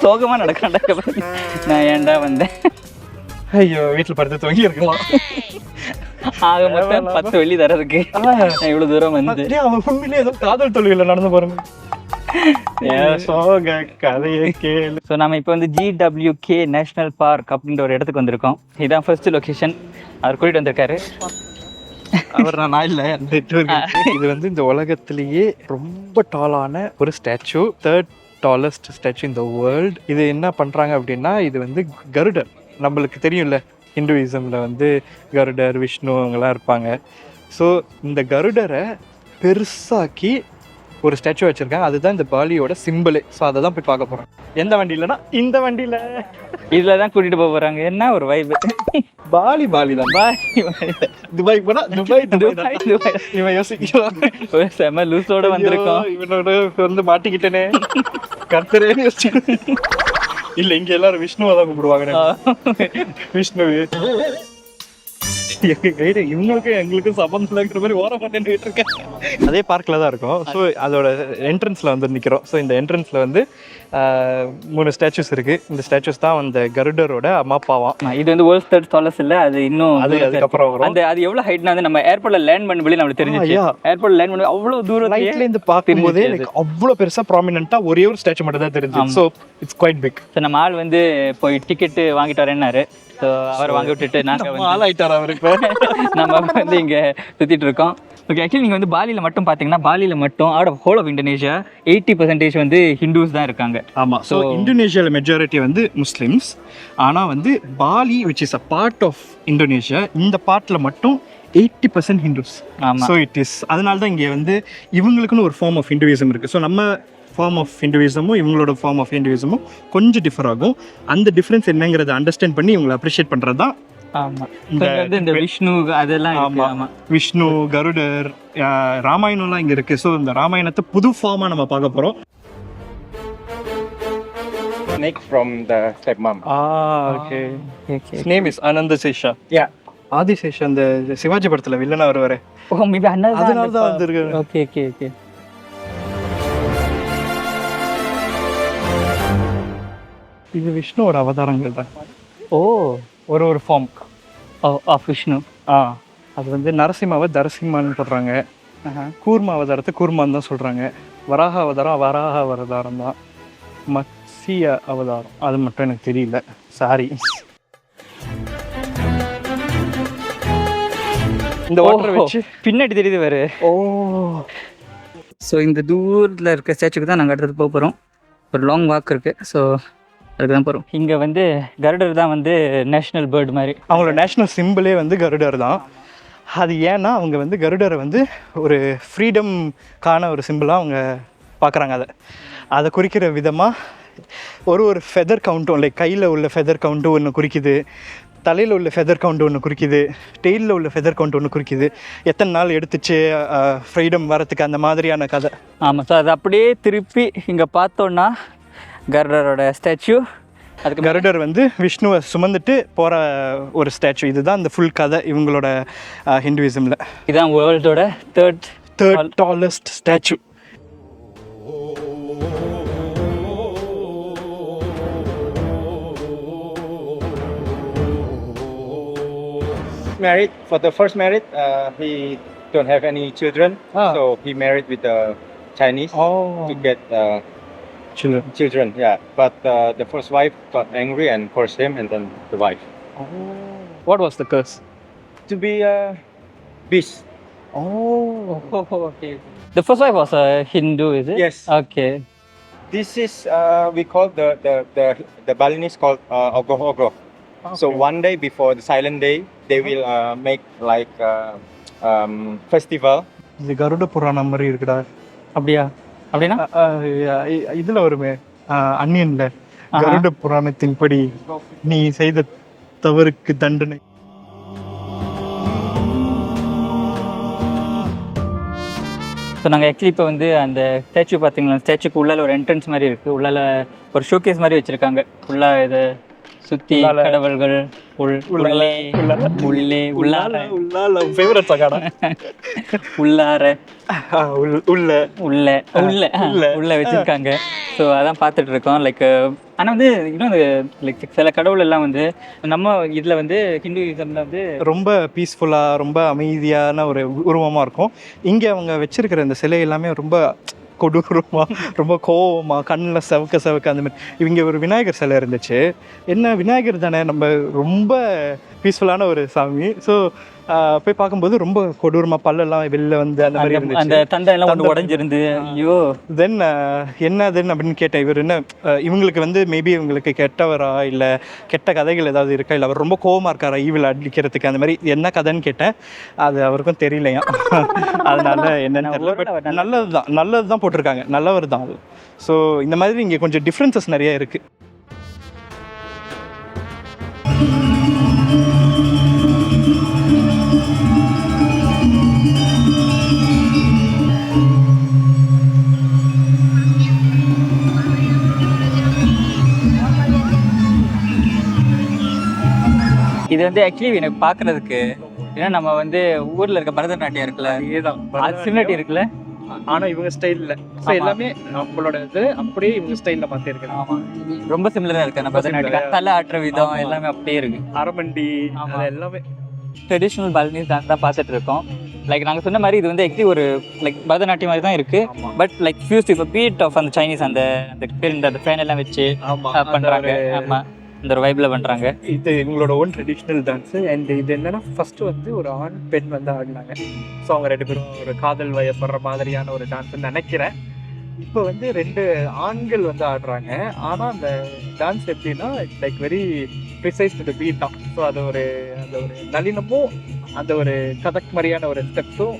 சோகமாக நடக்கிறான்டா. நான் ஏன்டா வந்தேன். ஐயோ வீட்டில் படுத்து தூங்கி இருக்கலாம். ஆக மொத்தம் 10 வெள்ளி தரதுக்கு நான் இவ்வளோ தூரம் வந்து. அவன் உண்மையிலே ஏதோ காதல் தொழில நடந்து பாருங்க. சோக கதையை கேளு. ஸோ நம்ம இப்போ வந்து GWK நேஷ்னல் பார்க் அப்படின்ற ஒரு இடத்துக்கு வந்திருக்கோம். இதுதான் ஃபர்ஸ்ட் லொக்கேஷன். அவர் கூட்டிகிட்டு வந்திருக்காரு. அவர் நான் இல்லை. இது வந்து இந்த உலகத்திலேயே ரொம்ப டாலான ஒரு statue, 3rd tallest statue in the world. இது என்ன பண்ணுறாங்க அப்படின்னா, இது வந்து கருடர். நம்மளுக்கு தெரியும்ல, ஹிந்துயிசமில் வந்து கருடர், விஷ்ணு அவங்கெல்லாம் இருப்பாங்க. ஸோ இந்த கருடரை பெருசாக்கி ஒரு ஸ்டாச்சு வச்சுருக்காங்க. அதுதான் இந்த பாலியோட சிம்பிளே. ஸோ அதை தான் போய் பார்க்க போகிறோம். எந்த வண்டியிலனா இந்த வண்டியில் இதில் தான் கூட்டிகிட்டு போக போகிறாங்க. என்ன ஒரு வைப்பு. பாலி தான். துபாய் போனால் துபாய் இவன் யோசிக்கலாம். செம லூஸோட வந்திருக்கோம். இவனோட வந்து மாட்டிக்கிட்டேனே கர்த்தரேன்னு யோசிச்சு. இல்ல இங்க எல்லாரும் விஷ்ணுவை தான் கூப்பிடுவாங்க. விஷ்ணு எங்க கைடு இவங்களுக்கு எங்களுக்கும் சம்பந்தம் இல்லைங்கிற மாதிரி ஓரம் பண்ணிட்டு இருக்கேன். அதே பார்க்கில் தான் இருக்கும். ஸோ அதோட என்ட்ரன்ஸில் வந்து நிற்கிறோம். ஸோ இந்த என்ட்ரன்ஸில் வந்து 3 ஸ்டாச்சுஸ் இருக்குது. இந்த ஸ்டாச்சுஸ் தான் அந்த கருடரோட அம்மா அப்பாவாம். இது வந்து வேர்ல்ட்ஸ் 3rd டாலஸ்ட் இல்லை, அது இன்னும் அதுக்கப்புறம் வரும். அந்த அது எவ்வளோ ஹைட்னா வந்து நம்ம ஏர்போர்ட்டில் லேண்ட் பண்ணி நம்மளுக்கு தெரிஞ்சிச்சு. ஏர்போர்ட்டில் லேண்ட் பண்ணி அவ்வளோ தூரம் லைட்லேருந்து பார்க்கும்போதே அவ்வளோ பெருசாக ப்ராமினெண்ட்டாக ஒரே ஒரு ஸ்டாச்சு மட்டும் தான் தெரிஞ்சு. So it's quite big. So நம்ம ஆள் வந்து போய் டிக்கெட்டு வாங்கிட்டு வரேன்னாரு. ஸோ அவர் வாங்கி விட்டுட்டு நாங்கள் ஆள் ஆகிட்டார் அவருக்கு. நம்ம வந்து இங்கே சுற்றிட்டு இருக்கோம். ஓகே, ஆக்சுவலி நீங்கள் வந்து பாலியில் மட்டும் பார்த்தீங்கன்னா, பாலியில் மட்டும் out of whole of Indonesia 80% வந்து ஹிந்துஸ் தான் இருக்காங்க. ஆமாம். ஸோ இந்தோனேஷியாவில் மெஜாரிட்டி வந்து முஸ்லிம்ஸ். ஆனால் வந்து Bali which is a part of Indonesia, இந்த பார்ட்டில் மட்டும் 80% ஹிந்துஸ். ஆமாம். ஸோ இட் இஸ் அதனால தான் இங்கே வந்து இவங்களுக்குன்னு ஒரு ஃபார்ம் ஆஃப் ஹிந்துவிசம் இருக்குது. ஸோ நம்ம ஃபார்ம் ஆஃப் ஹிந்துவிசமும் இவங்களோட ஃபார்ம் ஆஃப் ஹிந்துவிசமும் கொஞ்சம் டிஃபர் ஆகும். அந்த டிஃப்ரென்ஸ் என்னங்கிறத அண்டர்ஸ்டாண்ட் பண்ணி இவங்களை அப்ரிஷியேட் பண்ணுறது தான். ஆமாம், இந்த விஷ்ணு அதெல்லாம். ஆமாம், விஷ்ணு, கருடர், ராமாயணம்லாம் இங்கே இருக்குது. ஸோ இந்த ராமாயணத்தை புது ஃபார்மாக நம்ம பார்க்க போகிறோம். Snake from the stepmom. Okay. His name is Anandasesha. Yeah. Adishesha அந்த சிவாஜி படத்தில் வில்லனா வருவாரு. ஓ மேபி அதனால தான் வந்திருக்காரு. ஓகே. இது விஷ்ணுவோட அவதாரங்கள் தான். ஓ, ஒரு ஃபார்ம் ஆஃப் விஷ்ணு. அது வந்து நரசிம்மாவை தரசிம்மான்னு சொல்கிறாங்க. கூர்ம அவதாரத்தை கூர்மான்னு தான் சொல்கிறாங்க. வராக அவதாரம் தான். மத்ஸ்ய அவதாரம் அது மட்டும் எனக்கு தெரியல, சாரி. இந்த வாட்டர் வச்சு பின்னாடி தெரியுது வேறு. ஓ, ஸோ இந்த தூரத்தில் இருக்க ஸ்டாச்சுக்கு தான் நாங்கள் அடுத்தது போக போகிறோம். ஒரு லாங் வாக் இருக்குது. ஸோ அதுக்கு தான் போகிறோம். இங்கே வந்து கருடர் தான் வந்து நேஷ்னல் பேர்டு மாதிரி. அவங்களோட நேஷ்னல் சிம்பிளே வந்து கருடர் தான். அது ஏன்னா அவங்க வந்து கருடரை வந்து ஒரு ஃப்ரீடம்கான ஒரு சிம்பிளாக அவங்க பார்க்குறாங்க. அதை குறிக்கிற விதமாக ஒரு ஃபெதர் கவுண்ட்டும், லைக் கையில் உள்ள ஃபெதர் கவுண்ட்டும் ஒன்று குறிக்குது, தலையில் உள்ள ஃபெதர் கவுண்ட் ஒன்று குறிக்குது, டெய்லில் உள்ள ஃபெதர் கவுண்ட் ஒன்று குறிக்குது, எத்தனை நாள் எடுத்துச்சு ஃப்ரீடம் வரத்துக்கு, அந்த மாதிரியான கதை. ஆமாம். ஸோ அது அப்படியே திருப்பி இங்கே பார்த்தோன்னா கருடரோட ஸ்டாச்சு. அதுக்கு கருடர் வந்து விஷ்ணுவை சுமந்துட்டு போகிற ஒரு ஸ்டாச்சு. இதுதான் இந்த ஃபுல் கதை இவங்களோட ஹிந்துவிசமில். இதுதான் வேர்ல்டோட 3rd tallest statue. Married for the first married, he don't have any children, so he married with a Chinese to get children. Yeah, but the first wife got angry and cursed him, and then the wife. What was the curse? To be a beast. Okay. The first wife was a Hindu, is it? Yes. Okay. This is we call the Balinese called ogoh-ogoh. Okay. So one day before the silent day, they will make like festival. இது கருட புராணம் மாதிரி இருக்குடா. அப்படியா? அப்படின்னா இதுல வருமே அன்னியன்ல கருட புராணத்தின்படி நீ செய்த தவறுக்கு தண்டனை. ஸோ நாங்கள் ஆக்சுவலி இப்போ வந்து அந்த ஸ்டாச்சு பார்த்தீங்கன்னா, ஸ்டாச்சுக்கு உள்ளால ஒரு என்ட்ரன்ஸ் மாதிரி இருக்குது. உள்ளால ஒரு ஷோகேஸ் மாதிரி வச்சுருக்காங்க. உள்ளார இதை சுற்றி கடவுள்கள் உள்ளே உள்ள வச்சுருக்காங்க. ஸோ அதான் பார்த்துட்டு இருக்கோம். லைக் ஆனால் வந்து இன்னும் அந்த லைக் சில கடவுள் எல்லாம் வந்து நம்ம இதில் வந்து ஹிந்துயிசமில் வந்து ரொம்ப பீஸ்ஃபுல்லாக ரொம்ப அமைதியான ஒரு உருவமாக இருக்கும். இங்கே அவங்க வச்சிருக்கிற இந்த சிலை எல்லாமே ரொம்ப கொடூரமாக ரொம்ப கோவமாக கண்ணில் செவக்க அந்த மாதிரி. இவங்க ஒரு விநாயகர் சிலை இருந்துச்சு. என்ன விநாயகர் தானே, நம்ம ரொம்ப பீஸ்ஃபுல்லான ஒரு சாமி. ஸோ போய் பார்க்கும்போது ரொம்ப கொடூரமாக பல்லெல்லாம் வெளில வந்து அந்த மாதிரி அந்த இருந்துச்சு. தந்தை எல்லாம் வந்து உடஞ்சிருந்து. ஐயோ. தென் என்னதுன்னு அப்படின்னு கேட்டேன். இவர் என்ன இவங்களுக்கு வந்து மேபி இவங்களுக்கு கெட்டவரா இல்லை கெட்ட கதைகள் ஏதாவது இருக்கா, இல்லை அவர் ரொம்ப கோவமாக இருக்காரா ஈவில் அடிக்கிறதுக்கு, அந்த மாதிரி என்ன கதைன்னு கேட்டேன். அது அவருக்கும் தெரியலையா. அதனால என்னன்னு தெரியல. பட் நல்லது தான் போட்டிருக்காங்க, நல்லவர் தான் அது. ஸோ இந்த மாதிரி இங்கே கொஞ்சம் டிஃப்ரென்சஸ் நிறைய இருக்குது. இது வந்து ஆக்சுவலி எனக்கு பார்க்கறதுக்கு ஏன்னா நம்ம வந்து ஊர்ல இருக்க பரதநாட்டியம் இருக்குல்ல, இதேதான் அது சிமிலாரிட்டி இருக்குல்ல. ஆனால் இவங்க ஸ்டைலில் எல்லாமே நம்மளோட இது அப்படியே இவங்க ஸ்டைலில் மாற்றிருக்கேன். ஆமா, ரொம்ப சிமிலரா இருக்கு. நம்ம பரதநாட்டியம் தலை ஆட்டுற விதம் எல்லாமே அப்படியே இருக்கு. அரமண்டி அது எல்லாமே ட்ரெடிஷ்னல் பாலினீஸ் டான்ஸ் தான் பார்த்துட்டு இருக்கோம். லைக் நாங்கள் சொன்ன மாதிரி இது வந்து ஆக்சுவலி ஒரு லைக் பரதநாட்டியம் மாதிரி தான் இருக்கு. பட் லைக் ஃபியூஸ் இப்போ பீட் ஆஃப் அந்த சைனீஸ் அந்த அந்த ஃபேன் எல்லாம் வச்சு பண்றாங்க. ஆமா, இந்த ஒரு வைப்ல பண்றாங்க. இது இவங்களோட ஓன் ட்ரெடிஷ்னல் டான்ஸு. அண்ட் இது என்னன்னா ஃபர்ஸ்ட் வந்து ஒரு ஆண் பெண் வந்து ஆடினாங்க. ஸோ அவங்க 2 பேரும் ஒரு காதல் வயப்படுற மாதிரியான ஒரு டான்ஸ்ன்னு நினைக்கிறேன். இப்போ வந்து 2 ஆண்கள் வந்து ஆடுறாங்க. ஆனால் அந்த டான்ஸ் எப்படின்னா like very precise to the beat தான். ஸோ அது ஒரு அந்த ஒரு நளினமும் அந்த ஒரு கதக் மாதிரியான ஒரு ஸ்டெப்ஸும்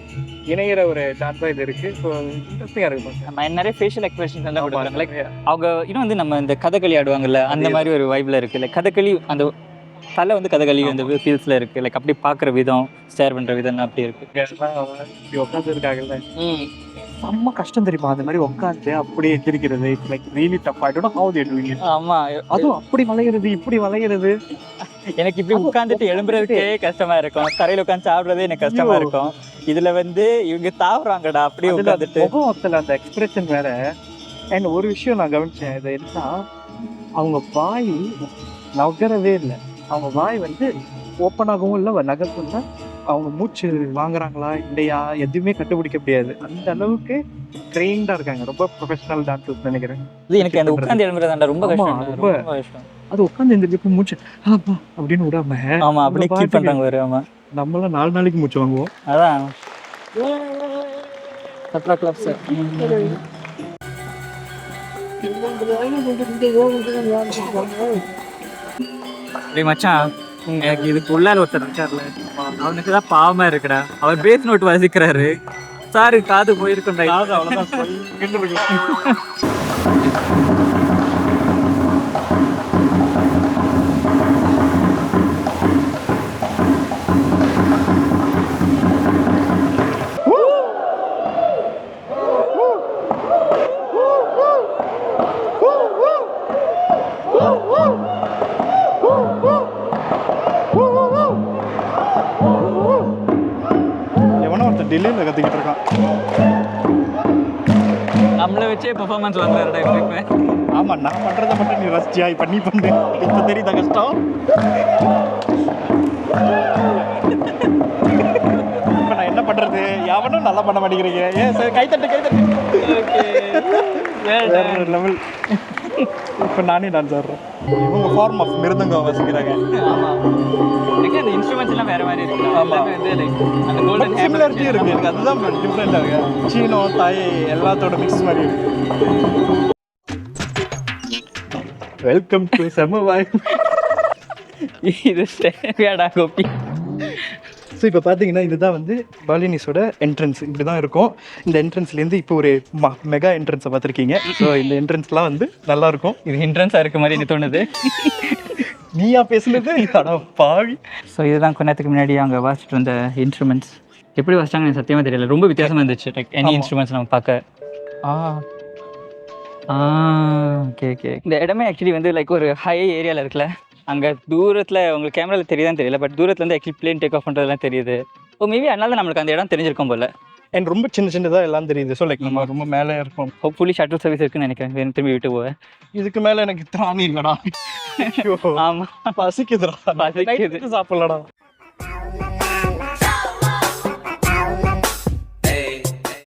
இணையிற ஒரு டான்ஸாக இது இருக்குது. ஸோ இன்ட்ரெஸ்டிங்காக இருக்குது. நம்ம நிறைய ஃபேஷியல் எக்ஸ்பிரஷன்ஸ் எல்லாம் கொடுக்குறாங்க. லைக் அவங்க இன்னும் வந்து நம்ம இந்த கதகளி ஆடுவாங்கல்ல, அந்த மாதிரி ஒரு வைப்ல இருக்கு. லைக் கதகளி அந்த தலை வந்து கதகளி அந்த ஃபீல்ஸ்ல இருக்கு. லைக் அப்படி பார்க்குற விதம், ஸ்டேர் பண்ணுற விதம் அப்படி இருக்கு. இப்படி உட்காந்துருக்காங்கல்ல, செம்ம கஷ்டம் தெரியுமா அந்த மாதிரி உட்காந்து அப்படியே எந்திரிக்கிறது. It's like really tough. I don't know how they doing it. ஆமா, அதுவும் அப்படி வளையிறது இப்படி வளையிறது. எனக்கு இப்படி உட்காந்துட்டு எழும்புறதுக்கே கஷ்டமா இருக்கும். தரையில உட்காந்து சாப்பிடுறதே எனக்கு கஷ்டமா இருக்கும். இதுல வந்து இவங்க தாவுறாங்கடா அப்படியே உட்காந்துட்டு. முகத்துல அந்த எக்ஸ்பிரஷன் வேற. அண்ட் ஒரு விஷயம் நான் கவனிச்சேன், இது என்னன்னா அவங்க வாய் நகரவே இல்லை. அவங்க வாய் வந்து ஓப்பன் ஆகவும் இல்லை, நகர்த்தும் இல்லை. அவங்க மூச்சு வாங்குறாங்களா இல்லையா எதுவுமே கண்டுபிடிக்க முடியாது. அந்த அளவுக்கு ட்ரெயின்டா இருக்காங்க. ரொம்ப ப்ரொஃபஷனல் டான்சர்ஸ் நினைக்கிறேன். இது எனக்கு அந்த உட்காந்து எழும்புறதாண்டா ரொம்ப கஷ்டம். ரொம்ப கஷ்டம். அது உட்காந்து இந்த மூச்சு அப்படின்னு விடாம ஆமா அப்படியே கீப் பண்றாங்க வேற. ஆமா, நம்மளாம் 4 நாளைக்கு மூச்சு வாங்குவோம். அதான் சத்ரா கிளப்ஸ். மச்சான், எனக்கு இதுக்கு உள்ளார ஒருத்தர் இருக்கார்ல, அவனுக்கு தான் பாவமா இருக்குடா. அவர் பேஸ் நோட்டு வாசிக்கிறாரு. சாரு காது போயிருக்குண்டா. எவனோ ஒருத்தர் டெல்லியில் கற்றுக்கிட்டு இருக்கான். நம்மளை வச்சே பெர்ஃபார்மன்ஸ் வாங்குறாருடா இப்போ. ஆமாம், நான் பண்ணுறதை மட்டும் நீ ரசிச்சியா பண்ணு. இப்போ தெரியுதா கஷ்டம்? இப்போ நான் என்ன பண்ணுறது? எவனும் நல்லா பண்ண மாட்டேங்கிறீங்க. ஏன் சார் கைத்தட்டு வேற லெவல். இப்போ நானே டான்ஸ் ஆடுறேன். இவங்க ஃபார்ம் ஆஃப் மிருதங்கம் வாசிக்கிறாங்க. ஆமாம், அந்த இன்ஸ்ட்ருமெண்ட்ஸ் எல்லாம் வேற மாதிரி இருக்கு. ஆமாம், வந்து லைக் அந்த கோல்டன் சிமிலாரிட்டி இருக்கு. எனக்கு அதுதான் டிஃப்ரெண்டாக இருக்கு. சீனோ தாய் எல்லாத்தோட மிக்ஸ் மாதிரி இருக்கு. வெல்கம் டு செமவாய். இது தேவையாடா கோபி. ஸோ இப்போ பார்த்தீங்கன்னா இதுதான் வந்து பாலினிஸோட என்ட்ரன்ஸ். இப்படி தான் இருக்கும். இந்த என்ட்ரன்ஸ்லேருந்து இப்போ ஒரு மெகா என்ட்ரன்ஸை பார்த்துருக்கீங்க. ஸோ இந்த என்ட்ரன்ஸ்லாம் வந்து நல்லாயிருக்கும். இது என்ட்ரன்ஸாக இருக்க மாதிரி எனக்கு தோணுது. நீயா பேசுனது பாவி. ஸோ இதுதான் கொஞ்ச நேரத்துக்கு முன்னாடி அவங்க வாசிச்சுட்டு வந்த இன்ஸ்ட்ருமெண்ட்ஸ். எப்படி வாசிச்சாங்க எனக்கு சத்தியமாக தெரியல. ரொம்ப வித்தியாசமாக இருந்துச்சு. லைக் எனி இன்ஸ்ட்ருமெண்ட்ஸ் நம்ம பார்க்க. Okay okay. இந்த இடமே ஆக்சுவலி வந்து லைக் ஒரு ஹை ஏரியாவில் இருக்குல்ல. அங்கே தூரத்தில் உங்களுக்கு கேமராவில் தெரியுதான்னு தெரியல. பட் தூரத்தில் வந்து ஆக்சுவலி பிளேன் டேக் ஆஃப் பண்ணுறதுலாம் தெரியுது. மேபி அதனால நம்மளுக்கு அந்த இடம் தெரிஞ்சிருக்கும் போல். அண்ட் ரொம்ப சின்ன சின்னதாக எல்லாம் தெரியுது. ஸோ லைக் நம்ம ரொம்ப மேலே இருக்கோம். ஹோப்ஃபுல்லி ஷட்டில் சர்வீஸ் இருக்குன்னு நினைக்கிறேன். வேணும் திரும்பி விட்டு போவேன். இதுக்கு மேலே எனக்கு திராணி இல்லடா. ஆமாம், பசிக்குதுடா, பசிக்குது. சாப்பிடலடா.